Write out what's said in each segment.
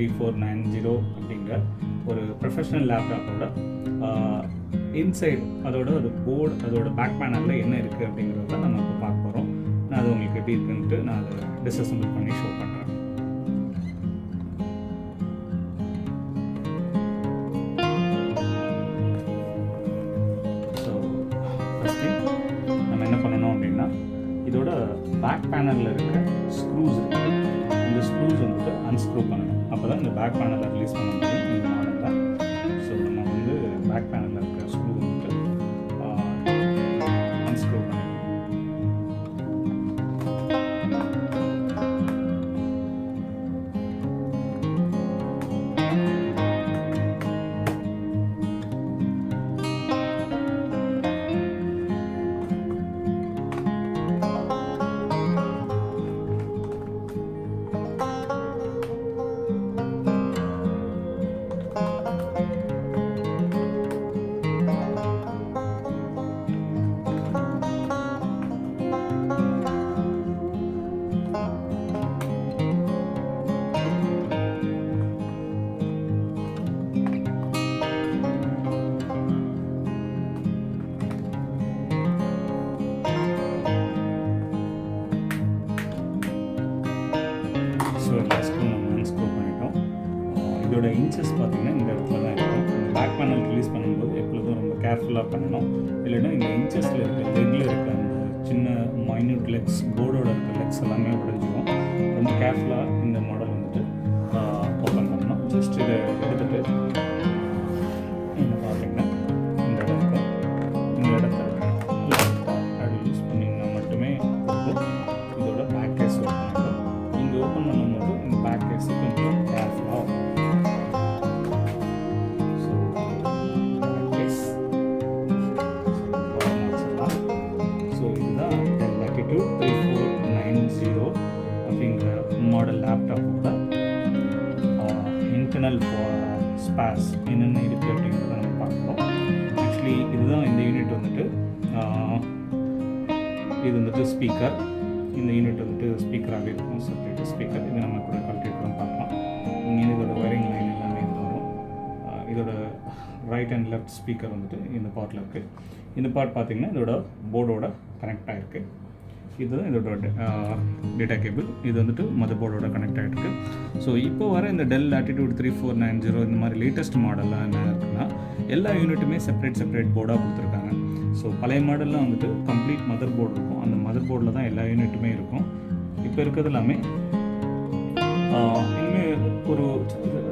3490 அப்படிங்கிற ஒரு professional லேப்டாப்போட inside அதோட ஒரு போர்டு, அதோட பேக் பேனலில் என்ன இருக்குது அப்படிங்கிறத நம்ம இப்போ பார்க்க போகிறோம். நான் அது உங்களுக்கு எப்படி இருக்குன்ட்டு நான் அதை டிஸ்அசம்பிள் பண்ணி ஷோ பண்ணுறேன். ஸோ ஃபஸ்ட் திங் நம்ம என்ன பண்ணணும் அப்படின்னா, இதோட பேக் பேனலில் இருக்க ஸ்க்ரூஸ் இருக்குது, இந்த ஸ்க்ரூஸ் வந்துட்டு அன்ஸ்க்ரூ பண்ணணும். அப்போ தான் இந்த பேக் பேனலை ரிலீஸ் பண்ண முடியும் இந்த மாடலில். ஸோ நம்ம வந்து பேக் பேனலில் இருக்க ஸ்க்ரூ வந்துட்டு அன்ஸ்க்ரூ பண்ணிடணும். ஸோ எல்லா ஸ்க்ரூ நம்ம அன்ஸ்க்ரூ பண்ணிட்டோம். இதோட இன்ச்சஸ் பார்த்திங்கன்னா இந்த இடத்துல தான் இருக்கும். இந்த பேக் பேனல் ரிலீஸ் பண்ணும்போது எப்பொழுதும் ரொம்ப கேர்ஃபுல்லாக பண்ணணும். இல்லைன்னா இந்த இன்ச்சஸில் இருக்க லெக்கில் இருக்க அந்த சின்ன மைன்யூட் லெக்ஸ், போர்டோட இருக்க லெக்ஸ் எல்லாமே உடைஞ்சிடும். ரொம்ப கேர்ஃபுல்லாக இந்த மாடல் வந்துட்டு ஓப்பன் பண்ணணும். ஜஸ்ட் இதை எடுத்துகிட்டு என்ன பார்த்தீங்கன்னா இந்த இடம் இருக்கும், இந்த இடத்த அப்படி யூஸ் பண்ணிங்கன்னா மட்டுமே போதும். இதோட பேக் கேஸ் ஓப்பன் ஆகிடும். இங்கே ஓப்பன் பண்ணும்போது இந்த பேக் கேஸ் கொஞ்சம் கேர்ஃபுல்லாக Dell Latitude 3490 அப்படிங்கிற மாடல் லேப்டாப்போட இன்டர்னல் ஸ்பேஸ் என்னென்ன இருக்குது அப்படிங்கிறத நம்ம பார்க்குறோம். ஆக்சுவலி இதுதான் இந்த யூனிட் வந்துட்டு, இது வந்துட்டு ஸ்பீக்கர். இந்த யூனிட் வந்துட்டு ஸ்பீக்கராகவே இருக்கும், செப்பரேட் ஸ்பீக்கர். இது நம்ம கூட கல்குலேட்டரும் பார்க்கலாம். இங்கே இதோட ஒயரிங் லைன் எல்லாமே இது வரும். இதோட ரைட் அண்ட் லெஃப்ட் ஸ்பீக்கர் வந்துட்டு இந்த பார்ட்டில் இருக்குது. இந்த பார்ட் பார்த்திங்கன்னா இதோட போர்டோட கனெக்ட் ஆகிருக்கு. இதுதான் இதோட டேட்டா கேபிள். இது வந்துட்டு மதர் போர்டோட கனெக்ட் ஆகிருக்கு. ஸோ இப்போ வர இந்த Dell Latitude 3490 இந்த மாதிரி லேட்டஸ்ட் மாடல்லாம் என்ன இருக்குன்னா, எல்லா யூனிட்டுமே செப்பரேட் போர்டாக கொடுத்துருக்காங்க. ஸோ பழைய மாடல்லாம் வந்துட்டு கம்ப்ளீட் மதர் போர்டு இருக்கும். அந்த மதர் போர்டில் தான் எல்லா யூனிட்டுமே இருக்கும். இப்போ இருக்கிறது எல்லாமே இனிமேல் ஒரு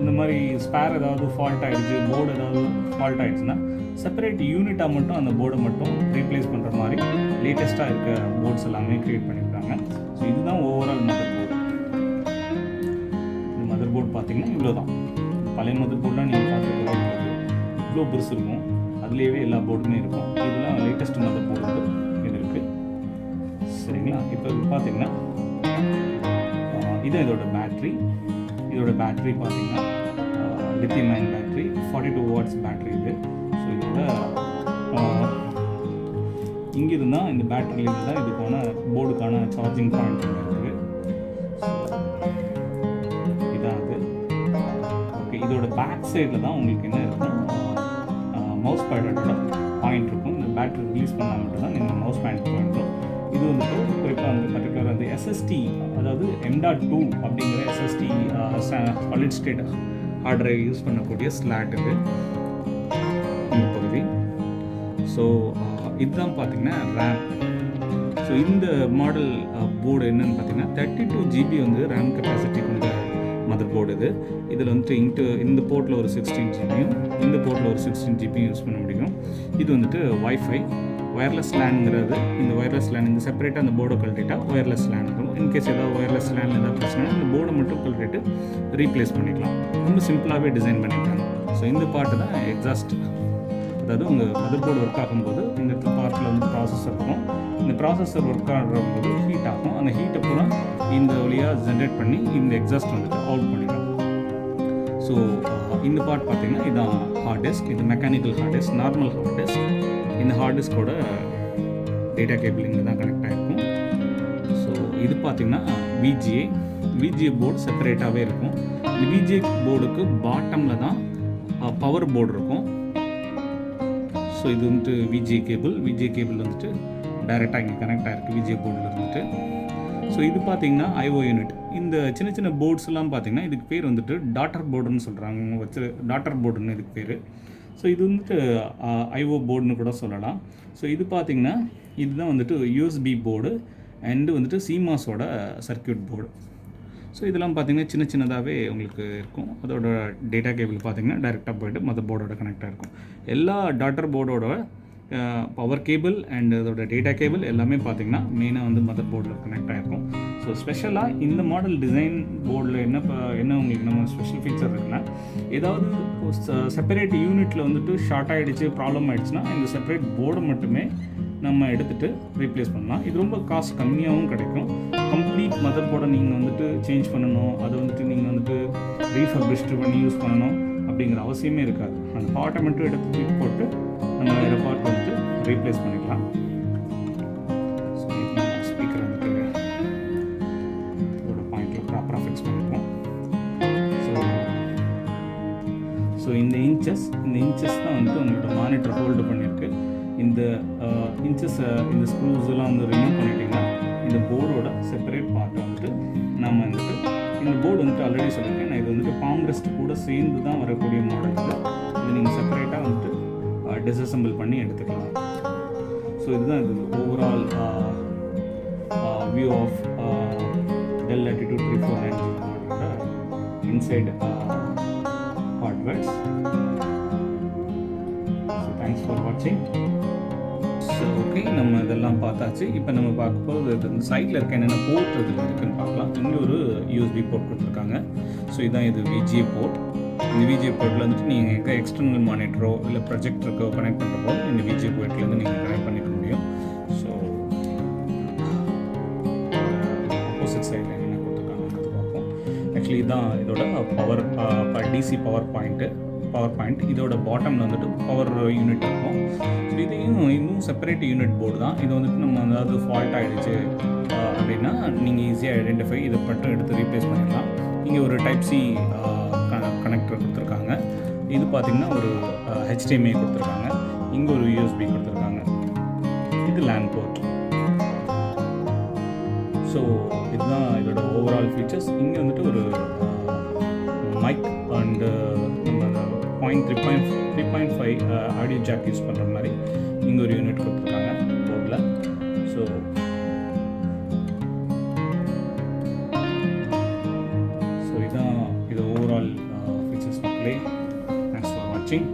இந்த மாதிரி ஸ்பேர் ஏதாவது ஃபால்ட் ஆகிடுச்சு, போர்டு ஏதாவது ஃபால்ட் ஆகிடுச்சுன்னா செப்பரேட் யூனிட்டாக மட்டும் அந்த போர்டை மட்டும் ரீப்ளேஸ் பண்ணுற மாதிரி லேட்டஸ்ட்டாக இருக்க போர்ட்ஸ் எல்லாமே க்ரியேட் பண்ணியிருக்காங்க. ஸோ இதுதான் ஓவரால் மதர் போர்டு. இந்த மதர் போர்டு பார்த்திங்கன்னா இவ்வளோ தான். பழைய மதர் போர்டெலாம் நீங்கள் பார்த்துக்கலாம், இவ்வளோ பெருசு இருக்கும். அதுலேயே எல்லா போர்டுமே இருக்கும். இதெல்லாம் லேட்டஸ்ட் மதர் போர்டு இது இருக்குது. சரிங்களா? இப்போ பார்த்திங்கன்னா இதுதான் இதோட பேட்ரி. இதோட பேட்ரி பார்த்திங்கன்னா lithium ion battery, 42 watts battery இது. ஸோ இதோட இங்கிருந்து தான் இந்த பேட்டரியிலேருந்து தான் இதுக்கான போர்டுக்கான சார்ஜிங் பாயிண்ட் இருக்குது. இதான் அது. ஓகே, இதோட பேக் சைடில் தான் உங்களுக்கு என்ன இருக்கும், மவுஸ் பேடோட பாயிண்ட் இருக்கும். இந்த பேட்டரி ரிலீஸ் பண்ணால் மட்டும்தான் நீங்கள் மவுஸ் பேட் பாயிண்ட்டும். இது வந்துட்டு குறிப்பாக வந்து பர்டிகுலர் அந்த SSD, அதாவது M.2 அப்படிங்கிற SSD solid state hard drive use பண்ணக்கூடிய ஸ்லாட் இது இந்த பகுதி. ஸோ இதுதான் பார்த்திங்கன்னா ரேம். ஸோ இந்த மாடல் போர்டு என்னென்னு பார்த்தீங்கன்னா 32 GB வந்து ரேம் கெப்பாசிட்டி கொண்ட மதர் போர்டு இது. இதில் வந்துட்டு இந்த போர்ட்டில் ஒரு 16 GBயும் இந்த போர்ட்டில் ஒரு 16 GBயும் யூஸ் பண்ண முடியும். இது வந்துட்டு வைஃபை ஒயர்லெஸ் லேனுங்கிறது. இந்த ஒயர்லெஸ் லேன் இந்த செப்பரேட்டாக அந்த போர்டை கழட்டிட்டால் ஒயர்லெஸ் லேன் இருக்கும். இன்கேஸ் ஏதாவது ஒயர்லெஸ் லேனில் ஏதாவது பிரச்சனை இந்த போர்டை மட்டும் கழட்டிட்டு ரீப்ளேஸ் பண்ணிக்கலாம். ரொம்ப சிம்பிளாகவே டிசைன் பண்ணியிருக்காங்க. ஸோ இந்த பார்ட்டு தான் எக்ஸாஸ்ட், அதாவது உங்கள் மதர் போர்டு ஒர்க் ஆகும்போது இந்த பார்ட்டில் வந்து ப்ராசஸர் இருக்கும். இந்த ப்ராசஸர் ஒர்க் ஆகும்போது ஹீட் ஆகும். அந்த ஹீட்டை பூரா இந்த வழியாக ஜென்ரேட் பண்ணி இந்த எக்ஸாஸ்ட் வந்துட்டு அவுட் பண்ணிடும். ஸோ இந்த பார்ட் பார்த்திங்கன்னா இதுதான் ஹார்ட் டிஸ்க். இது mechanical hard disk, normal hard disk. இந்த ஹார்ட் டிஸ்கோட டேட்டா கேபிள் இங்கே தான் கனெக்ட் ஆகிருக்கும். ஸோ இது பார்த்திங்கன்னா VGA போர்டு செப்பரேட்டாகவே இருக்கும். இந்த விஜே போர்டுக்கு பாட்டமில் தான் பவர் போர்டு இருக்கும். ஸோ இது வந்துட்டு விஜே கேபிள் வந்துட்டு டைரெக்டாக இங்கே கனெக்ட் ஆகிருக்கு விஜே போர்டில் இருந்துட்டு. ஸோ இது பார்த்தீங்கன்னா ஐஓ யூனிட். இந்த சின்ன சின்ன போர்ட்ஸ்லாம் பார்த்தீங்கன்னா இதுக்கு பேர் வந்துட்டு டாட்டர் போர்டுன்னு சொல்கிறாங்க, வச்சு டாட்டர் போர்டுன்னு இதுக்கு பேர். ஸோ இது வந்துட்டு ஐஓ போர்டுன்னு கூட சொல்லலாம். ஸோ இது பார்த்தீங்கன்னா இதுதான் வந்துட்டு யூஎஸ்பி போர்டு அண்டு வந்துட்டு சிமாஸோட சர்க்கியூட் போர்டு. ஸோ இதெல்லாம் பார்த்திங்கன்னா சின்ன சின்னதாகவே உங்களுக்கு இருக்கும். அதோட டேட்டா கேபிள் பார்த்திங்கன்னா டைரெக்டாக போய்ட்டு மதர் போர்டோட கனெக்டாக இருக்கும். எல்லா டாட்டர் போர்டோட பவர் கேபிள் அண்ட் அதோட டேட்டா கேபிள் எல்லாமே பார்த்திங்கன்னா மெயினாக வந்து மதர் போர்டில் கனெக்ட் ஆகிருக்கும். ஸோ ஸ்பெஷலாக இந்த மாடல் டிசைன் போர்டில் என்ன உங்களுக்கு நம்ம ஸ்பெஷல் ஃபீச்சர் இருக்குன்னா, ஏதாவது செப்பரேட் யூனிட்டில் வந்துட்டு ஷார்ட் ஆகிடுச்சு, ப்ராப்ளம் ஆகிடுச்சுன்னா இந்த செப்பரேட் போர்டை மட்டுமே நம்ம எடுத்துகிட்டு ரீப்ளேஸ் பண்ணலாம். இது ரொம்ப காஸ்ட் கம்மியாகவும் கிடைக்கும். கம்ப்ளீட் மதர் போர்டை நீங்கள் வந்துட்டு சேஞ்ச் பண்ணணும், அதை வந்துட்டு நீங்கள் வந்துட்டு ரீஃபர்பிஷ்டு பண்ணி யூஸ் பண்ணணும் அப்படிங்கிற அவசியமே இருக்காது. அந்த பார்ட்டை மட்டும் எடுத்து தூக்கி போட்டு நம்ம வேறு பார்ட் வந்துட்டு ரீப்ளேஸ் பண்ணிக்கலாம். ஸோ ஸ்பீக்கர் வந்துட்டு இதோட பாயிண்டில் ப்ராப்பராக ஃபிக்ஸ் பண்ணிப்போம். ஸோ இந்த இன்ச்சஸ் தான் வந்துட்டு உங்களோட மானிட்டர் ஹோல்டு பண்ணியிருக்கு. இந்த இந்த ஸ்க்ரூஸ்லாம் வந்து ரிமூவ் பண்ணிட்டீங்கன்னா இந்த போர்டோட செப்பரேட் பார்ட்டை வந்துட்டு நம்ம வந்துட்டு இந்த போர்டு வந்துட்டு ஆல்ரெடி சொல்லியிருக்கேன் நான், இது வந்துட்டு பாம் ரெஸ்ட் கூட சேர்ந்து தான் வரக்கூடிய மாடல். இது நீங்கள் செப்பரேட்டாக வந்துட்டு டிஸ்அசம்பிள் பண்ணி எடுத்துக்கலாம். ஸோ இதுதான் இது overall view of Dell Latitude 3490 மாடலோட inside hardwares. So thanks for வாட்சிங். ஸோ ஓகே, நம்ம இதெல்லாம் பார்த்தாச்சு. இப்போ நம்ம பார்க்கும்போது இந்த சைடில் இருக்க என்னென்ன போர்ட் இதில் இருக்குதுன்னு பார்க்கலாம். இங்கே ஒரு யூஎஸ்பி போர்ட் கொடுத்துருக்காங்க. ஸோ இதுதான் இது விஜே போர்ட். இந்த விஜே போர்ட்டில் வந்துட்டு நீங்கள் எங்கே எக்ஸ்டர்னல் மானிட்டரோ இல்லை ப்ரொஜெக்டருக்கோ கனெக்ட் பண்ணுறப்போ இந்த விஜே போர்ட்லேருந்து நீங்கள் கனெக்ட் பண்ணிக்க முடியும். ஸோ ஆப்போசிட் சைடில் என்ன கொடுத்துருக்காங்கன்னு பார்ப்போம். ஆக்சுவலி இதுதான் இதோட டிசி பவர் பாயிண்ட். இதோட பாட்டமில் வந்துட்டு பவர் யூனிட் இருக்கும். ஸோ இன்னும் செப்பரேட் யூனிட் போர்டு தான். இது வந்துட்டு நம்ம அதாவது ஃபால்ட் ஆகிடுச்சு அப்படின்னா நீங்கள் ஈஸியாக ஐடென்டிஃபை இதை மட்டும் எடுத்து ரீப்ளேஸ் பண்ணிடலாம். இங்கே ஒரு டைப் சி கனெக்டர் கொடுத்துருக்காங்க. இது பார்த்திங்கன்னா ஒரு HDMI கொடுத்துருக்காங்க. இங்கே ஒரு USB கொடுத்துருக்காங்க. இது LAN போர்ட். ஸோ இதுதான் இதோட ஓவரால் ஃபீச்சர்ஸ். இங்கே வந்துட்டு ஒரு மைக் அண்டு நம்ம 3.5 ஆடியோ ஜாக் யூஸ் பண்ணுற மாதிரி இங்கே ஒரு யூனிட் கொடுத்துருக்காங்க போர்டில். ஸோ இதுதான் இது ஓவரால் ஃபீச்சர்ஸ் மக்களே. தேங்க்ஸ் ஃபார் வாட்சிங்.